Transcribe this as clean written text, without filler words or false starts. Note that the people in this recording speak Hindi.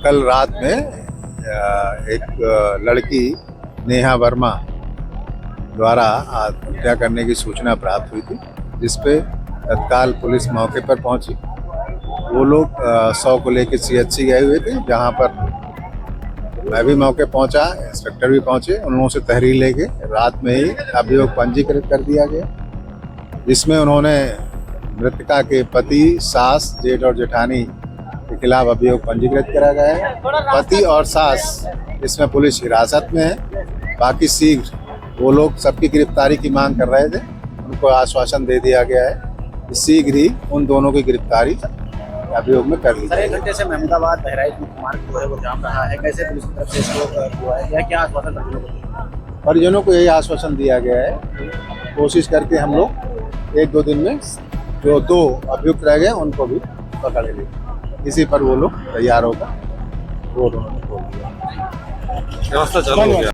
कल रात में एक लड़की नेहा वर्मा द्वारा आत्महत्या करने की सूचना प्राप्त हुई थी, जिसपे तत्काल पुलिस मौके पर पहुंची। वो लोग 100 को लेकर CHC गए हुए थे, जहां पर मैं भी मौके पहुंचा, इंस्पेक्टर भी पहुंचे। उन लोगों से तहरीर लेके रात में ही अभियोग पंजीकृत कर दिया गया, जिसमें उन्होंने मृतका के पति, सास, जेठ और जेठानी के खिलाफ अभियोग पंजीकृत करा गया है। पति और सास इसमें पुलिस हिरासत में है। बाकी शीघ्र वो लोग सबकी गिरफ्तारी की मांग कर रहे थे, उनको आश्वासन दे दिया गया है कि शीघ्र ही उन दोनों की गिरफ्तारी अभियोग में कर ली जाएगी। एक घंटे से महमूदाबाद बहराइच मुख्य मार्ग जो है वो जाम रहा है, कैसे पुलिस की तरफ से इसको हुआ है या क्या आश्वासन परिजनों को यही आश्वासन दिया गया है, कोशिश करके हम लोग 1-2 दिन में जो 2 अभियुक्त रह गए उनको भी पकड़ लेंगे। इसी पर वो लोग तैयार होकर वो उन्होंने बोल दिया।